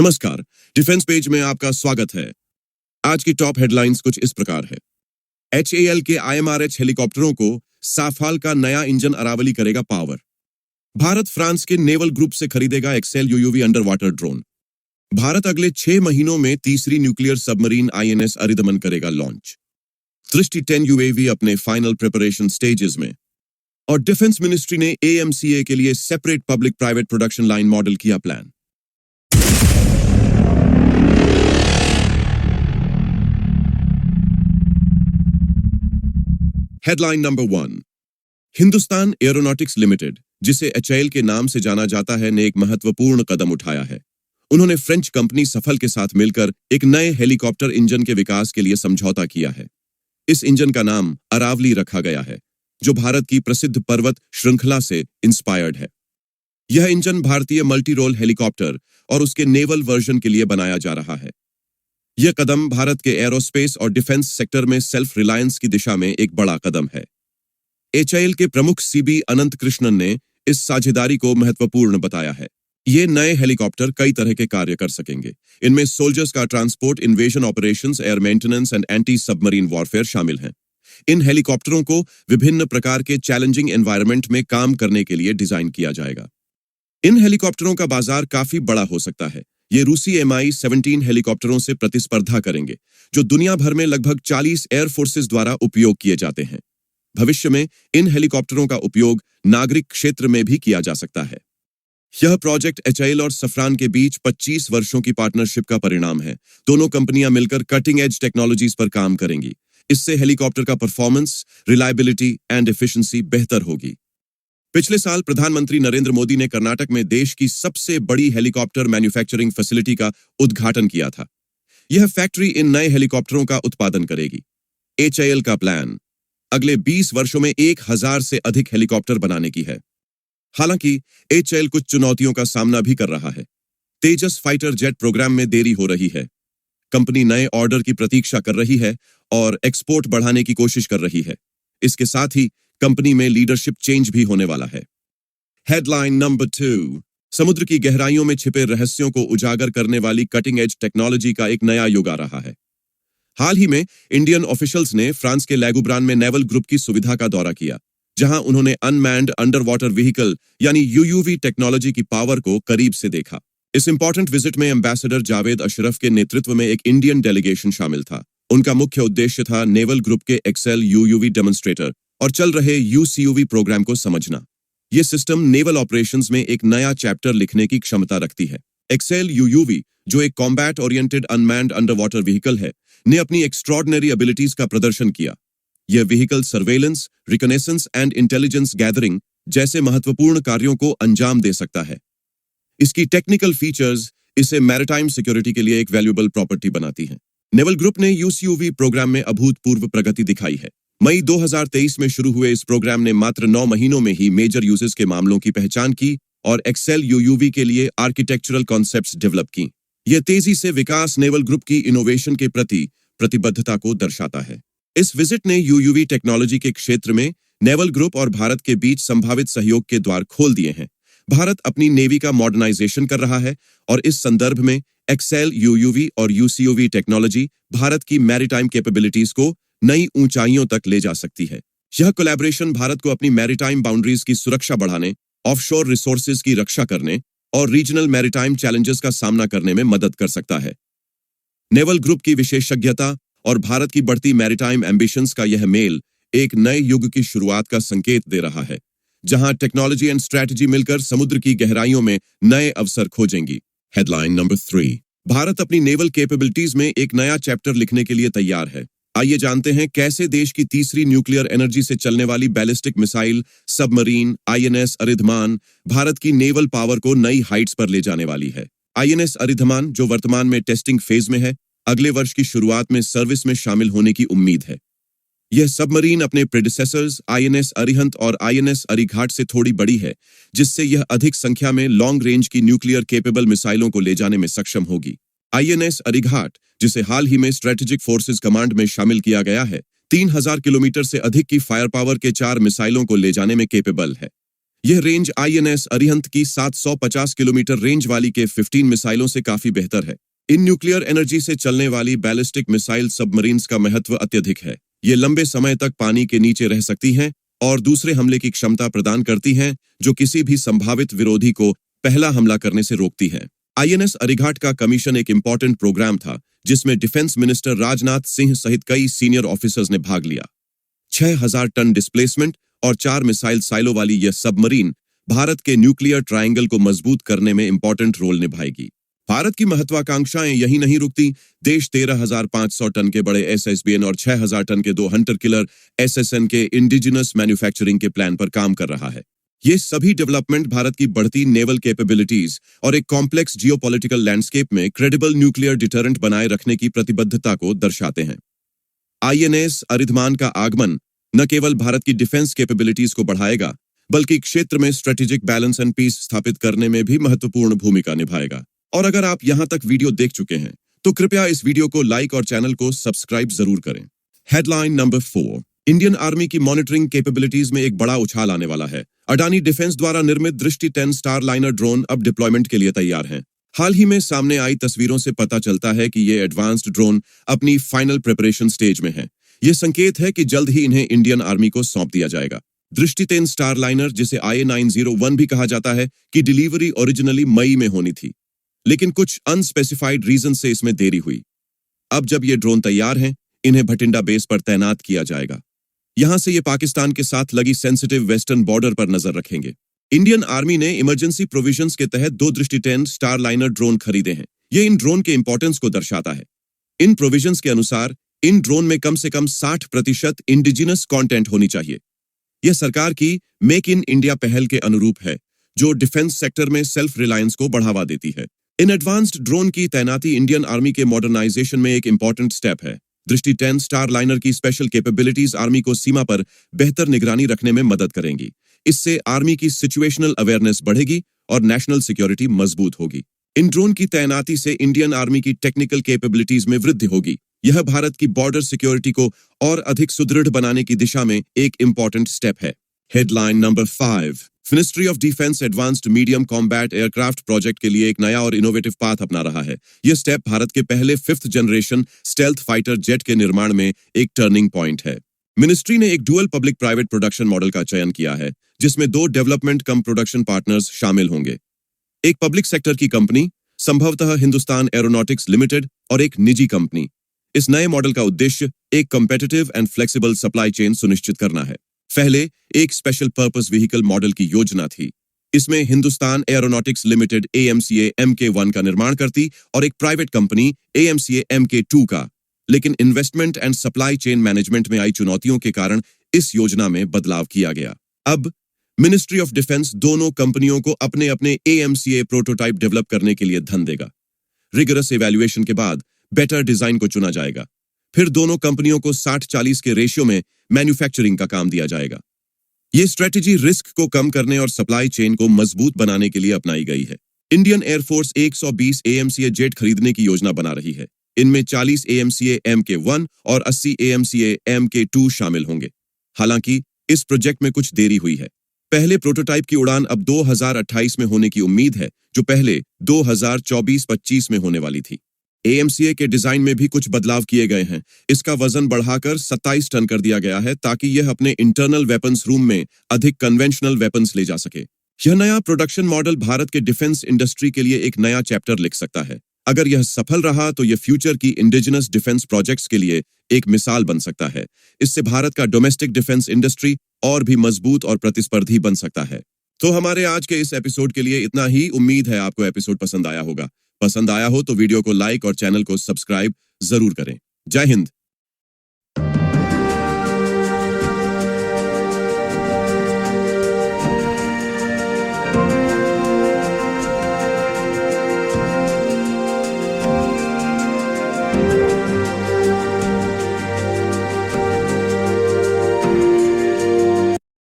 नमस्कार, defence page में आपका स्वागत है। आज की टॉप हेडलाइंस कुछ इस प्रकार है। HAL के IMRH हेलीकॉप्टरों को साफाल का नया इंजन अरावली करेगा पावर। भारत फ्रांस के नेवल ग्रुप से खरीदेगा Excel UUV under water drone. भारत अगले 6 महीनों में तीसरी न्यूक्लियर सबमरीन INS अरिदमन करेगा लॉन्च। दृष्टि 10 UAV अपने फाइनल प्रिपरेशन स्टेजेस में। और डिफेंस मिनिस्ट्री ने AMCA के लिए separate public private production line model किया plan. Headline number 1। Hindustan Aeronautics Limited, जिसे HAL के नाम से जाना जाता है, ने एक महत्वपूर्ण कदम उठाया है। उन्होंने फ्रेंच कंपनी सफल के साथ मिलकर एक नए हेलीकॉप्टर इंजन के विकास के लिए समझौता किया है। इस इंजन का नाम अरावली रखा गया है, जो भारत की प्रसिद्ध पर्वत श्रृंखला से इंस्पायर्ड है। यह इंजन भारतीय मल्टी रोल हेलीकॉप्टर और उसके नेवल वर्जन के लिए बनाया जा रहा है। यह कदम भारत के एरोस्पेस और डिफेंस सेक्टर में सेल्फ रिलायंस की दिशा में एक बड़ा कदम है। HAL के प्रमुख CB अनंत कृष्णन ने इस साझेदारी को महत्वपूर्ण बताया है। ये नए हेलीकॉप्टर कई तरह के कार्य कर सकेंगे। इनमें सोल्जर्स का transport, invasion operations, air maintenance and anti submarine warfare शामिल हैं। इन हेलीकॉप्टरों को विभिन्न प्रकार के चैलेंजिंग एनवायरनमेंट में काम करने के लिए डिजाइन किया जाएगा। इन हेलीकॉप्टरों का बाजार काफी बड़ा हो सकता है। ये रूसी Mi-17 हेलीकॉप्टरों से प्रतिस्पर्धा करेंगे, जो दुनिया भर में लगभग 40 एयर फोर्सेस द्वारा उपयोग किए जाते हैं। भविष्य में इन हेलीकॉप्टरों का उपयोग नागरिक क्षेत्र में भी किया जा सकता है। यह प्रोजेक्ट HAL और सफरान के बीच 25 वर्षों की पार्टनरशिप का परिणाम है। दोनों कंपनियां मिलकर कटिंग एज टेक्नोलॉजीज पर काम करेंगी। इससे हेलीकॉप्टर का परफॉर्मेंस, रिलायबिलिटी एंड एफिशिएंसी बेहतर होगी। पिछले साल प्रधानमंत्री नरेंद्र मोदी ने कर्नाटक में देश की सबसे बड़ी हेलीकॉप्टर मैन्युफैक्चरिंग फैसिलिटी का उद्घाटन किया था। यह फैक्ट्री इन नए हेलीकॉप्टरों का उत्पादन करेगी। HAL का प्लान अगले 20 वर्षों में 1000 से अधिक हेलीकॉप्टर बनाने की है। हालांकि HAL कुछ चुनौतियों का सामना भी कर रहा है। तेजस फाइटर जेट प्रोग्राम में देरी हो रही है। कंपनी नए ऑर्डर की प्रतीक्षा कर रही है और एक्सपोर्ट बढ़ाने की कोशिश कर रही है। इसके साथ ही कंपनी में लीडरशिप चेंज भी होने वाला है। Headline number 2। समुद्र की गहराइयों में छिपे रहस्यों को उजागर करने वाली कटिंग एज टेक्नोलॉजी का एक नया युग आ रहा है। हाल ही में इंडियन ऑफिशियल्स ने फ्रांस के लैगुब्रान में नेवल ग्रुप की सुविधा का दौरा किया, जहां उन्होंने अनमैन्ड अंडर वाटर व्हीकल यानी UUV टेक्नोलॉजी की पावर को करीब से देखा। इस इंपॉर्टेंट विजिट में एम्बेसडर जावेद अशरफ के नेतृत्व में एक इंडियन डेलीगेशन शामिल था। उनका मुख्य उद्देश्य था नेवल ग्रुप के एक्सेल UUV डेमोन्स्ट्रेटर और चल रहे UCUV प्रोग्राम को समझना। यह सिस्टम नेवल ऑपरेशंस में एक नया चैप्टर लिखने की क्षमता रखती है। एक्सेल UUV, जो एक combat oriented unmanned under water vehicle है, ने अपनी एक्स्ट्रॉर्डिनरी एबिलिटीज का प्रदर्शन किया। यह vehicle surveillance, reconnaissance and intelligence gathering जैसे महत्वपूर्ण कार्यों को अंजाम दे सकता है। इसकी टेक्निकल फीचर्स इसे मैरिटाइम सिक्योरिटी के लिए एक वैल्यूएबल प्रॉपर्टी बनाती हैं। नेवल ग्रुप ने UCUV प्रोग्राम में अभूतपूर्व प्रगति दिखाई है। मई 2023 में शुरू हुए इस प्रोग्राम ने मात्र 9 महीनों में ही मेजर यूजेस के मामलों की पहचान की और एक्सेल UUV के लिए आर्किटेक्चरल कॉन्सेप्ट्स डेवलप की। यह तेजी से विकास नेवल ग्रुप की इनोवेशन के प्रति प्रतिबद्धता को दर्शाता है। इस विजिट ने UUV टेक्नोलॉजी के क्षेत्र में नेवल ग्रुप और भारत के बीच संभावित सहयोग के द्वार खोल दिए हैं। भारत अपनी नेवी का मॉडर्नाइजेशन कर रहा है और इस संदर्भ में एक्सेल UUV और UCUV टेक्नोलॉजी भारत की मैरीटाइम कैपेबिलिटीज को नई ऊंचाइयों तक ले जा सकती है। यह कोलैबोरेशन भारत को अपनी मैरीटाइम बाउंड्रीज की सुरक्षा बढ़ाने, ऑफशोर रिसोर्सेज की रक्षा करने और रीजनल मैरीटाइम चैलेंजेस का सामना करने में मदद कर सकता है। नेवल ग्रुप की विशेषज्ञता और भारत की बढ़ती मैरीटाइम एम्बिशंस का यह मेल एक नए युग की शुरुआत का संकेत दे रहा है, जहां टेक्नोलॉजी एंड स्ट्रैटेजी मिलकर समुद्र की गहराइयों में नए अवसर खोजेंगी। Headline number 3। भारत अपनी नेवल कैपेबिलिटीज में एक नया चैप्टर लिखने के लिए तैयार है। आइए जानते हैं कैसे देश की तीसरी न्यूक्लियर एनर्जी से चलने वाली ballistic missile submarine INS Aridhaman Bharat की नेवल पावर को नई हाइट्स पर ले जाने वाली है। INS अरिधमान, जो वर्तमान में टेस्टिंग फेज में है, अगले वर्ष की शुरुआत में सर्विस में शामिल होने की उम्मीद है। यह सबमरीन अपने प्रेडिसेसर्स INS अरिहंत और INS अरिघाट से थोड़ी बड़ी है, जिससे यह अधिक संख्या में लॉन्ग रेंज की न्यूक्लियर केपेबल मिसाइलों को ले जाने में सक्षम होगी। INS अरिघाट, जिसे हाल ही में स्ट्रेटेजिक फोर्सेज कमांड में शामिल किया गया है, 3000 किलोमीटर से अधिक की फायर पावर के 4 मिसाइलों को ले जाने में केपेबल है। यह रेंज INS अरिहंत की 750 किलोमीटर रेंज वाली के 15 मिसाइलों से काफी बेहतर है। इन न्यूक्लियर एनर्जी से चलने वाली बैलिस्टिक मिसाइल सबमरीन्स का महत्व अत्यधिक है। ये लंबे समय तक पानी के नीचे रह सकती हैं और दूसरे हमले की क्षमता प्रदान करती हैं, जो किसी भी संभावित विरोधी को पहला हमला करने से रोकती हैं। INS अरिघाट का कमीशन एक इंपॉर्टेंट प्रोग्राम था, जिसमें डिफेंस मिनिस्टर राजनाथ सिंह सहित कई सीनियर ऑफिसर्स ने भाग लिया। 6000 टन डिस्प्लेसमेंट और 4 मिसाइल साइलो वाली यह सबमरीन भारत के न्यूक्लियर ट्रायंगल को मजबूत करने में इंपॉर्टेंट रोल निभाएगी। भारत की महत्वाकांक्षाएं यही नहीं रुकती। देश 13,500 टन के बड़े SSBN और 6,000 टन के 2 हंटर किलर SSN के इंडिजिनस मैन्युफैक्चरिंग के प्लान पर काम कर रहा है। ये सभी डेवलपमेंट भारत की बढ़ती नेवल कैपेबिलिटीज और एक कॉम्प्लेक्स जियोपॉलिटिकल लैंडस्केप में क्रेडिबल न्यूक्लियर डिटरेंट बनाए रखने की प्रतिबद्धता को दर्शाते हैं। INS अरिधमान का आगमन न केवल भारत की डिफेंस कैपेबिलिटीज को बढ़ाएगा, बल्कि क्षेत्र में स्ट्रेटेजिक बैलेंस एंड पीस स्थापित करने में भी महत्वपूर्ण भूमिका निभाएगा। और अगर आप यहां तक वीडियो देख चुके हैं, तो कृपया इस वीडियो को लाइक और चैनल को सब्सक्राइब जरूर करें। Headline number 4। इंडियन आर्मी की मॉनिटरिंग कैपेबिलिटीज में एक बड़ा उछाल आने वाला है। अडानी डिफेंस द्वारा निर्मित दृष्टि 10 स्टारलाइनर ड्रोन अब डिप्लॉयमेंट के लिए तैयार हैं। हाल ही में सामने आई तस्वीरों से पता चलता है कि ये एडवांस्ड ड्रोन अपनी फाइनल प्रिपरेशन स्टेज में हैं। यह संकेत है कि जल्द ही इन्हें इंडियन आर्मी को सौंप दिया जाएगा। दृष्टि 10 स्टारलाइनर, जिसे IA-901 भी कहा जाता है, की डिलीवरी ओरिजिनली मई में होनी थी, लेकिन कुछ अनस्पेसिफाइड रीजन से इसमें देरी हुई। अब जब ये ड्रोन तैयार हैं, इन्हें भटिंडा बेस पर तैनात किया जाएगा। यहां से ये पाकिस्तान के साथ लगी सेंसिटिव वेस्टर्न बॉर्डर पर नजर रखेंगे। इंडियन आर्मी ने इमरजेंसी प्रोविजंस के तहत 2 दृष्टि 10 स्टारलाइनर ड्रोन खरीदे हैं। ये इन ड्रोन के इंपॉर्टेंस को दर्शाता है। इन प्रोविजंस के अनुसार इन ड्रोन में कम से कम 60% इंडिजिनस कंटेंट होनी चाहिए। यह सरकार की मेक इन इंडिया पहल के अनुरूप है, जो डिफेंस सेक्टर में सेल्फ रिलायंस को बढ़ावा देती है। इन एडवांस्ड ड्रोन की तैनाती इंडियन आर्मी के मॉडर्नाइजेशन में एक इंपॉर्टेंट स्टेप है। दृष्टि 10 स्टारलाइनर की स्पेशल कैपेबिलिटीज आर्मी को सीमा पर बेहतर निगरानी रखने में मदद करेंगी। इससे आर्मी की सिचुएशनल अवेयरनेस बढ़ेगी और नेशनल सिक्योरिटी मजबूत होगी। इन ड्रोन की तैनाती से इंडियन आर्मी की टेक्निकल कैपेबिलिटीज में वृद्धि होगी। यह भारत की बॉर्डर सिक्योरिटी को और अधिक सुदृढ़ बनाने की दिशा में एक इंपॉर्टेंट स्टेप है। Headline number 5। Ministry of defence advanced medium combat aircraft project के लिए एक नया और इनोवेटिव पाथ अपना रहा है। यह स्टेप भारत के पहले 5th generation stealth fighter jet के निर्माण में एक टर्निंग पॉइंट है। मिनिस्ट्री ने एक dual public private production model का चयन किया है, जिसमें 2 डेवलपमेंट कम प्रोडक्शन पार्टनर्स शामिल होंगे। एक पब्लिक सेक्टर की कंपनी, संभवतः हिंदुस्तान एरोनॉटिक्स लिमिटेड, और एक निजी कंपनी। इस नए मॉडल का उद्देश्य एक competitive and flexible supply chain सुनिश्चित करना है। पहले एक स्पेशल पर्पस व्हीकल मॉडल की योजना थी। इसमें Hindustan Aeronautics limited AMCA Mk1 का निर्माण करती और एक प्राइवेट कंपनी AMCA Mk2 का। लेकिन investment and supply chain management में आई चुनौतियों के कारण इस योजना में बदलाव किया गया। अब मिनिस्ट्री ऑफ डिफेंस दोनों कंपनियों को अपने अपने AMCA प्रोटोटाइप डेवलप करने के लिए धन देगा। रिगरस इवैल्यूएशन के बाद बेटर डिजाइन को चुना जाएगा। फिर दोनों कंपनियों को 60-40 के रेशियो में मैन्युफैक्चरिंग का काम दिया जाएगा। ये स्ट्रेटजी रिस्क को कम करने और सप्लाई चेन को मजबूत बनाने के लिए अपनाई गई है। इंडियन एयरफोर्स 120 AMCA जेट खरीदने की योजना बना रही है। इनमें 40 AMCA Mk1 और 80 AMCA Mk2 शामिल होंगे। हालांकि इस प्रोजेक्ट में कुछ देरी हुई है। पहले प्रोटोटाइप की उड़ान अब 2028 में होने की उम्मीद है, जो पहले 2024-25 में होने वाली थी। AMCA के डिजाइन में भी कुछ बदलाव किए गए हैं। इसका वजन बढ़ाकर 27 टन कर दिया गया है, ताकि यह अपने इंटरनल वेपन्स रूम में अधिक कन्वेंशनल वेपन्स ले जा सके। यह नया प्रोडक्शन मॉडल भारत के डिफेंस इंडस्ट्री के लिए एक नया चैप्टर लिख सकता है। अगर यह सफल रहा तो यह फ्यूचर की इंडिजिनस डिफेंस प्रोजेक्ट्स के लिए एक मिसाल बन सकता है। इससे भारत का डोमेस्टिक डिफेंस इंडस्ट्री और भी मजबूत और प्रतिस्पर्धी बन सकता है। तो हमारे आज के इस एपिसोड के लिए इतना ही। उम्मीद है आपको एपिसोड पसंद आया होगा। पसंद आया हो तो वीडियो को लाइक और चैनल को सब्सक्राइब जरूर करें। जय हिंद।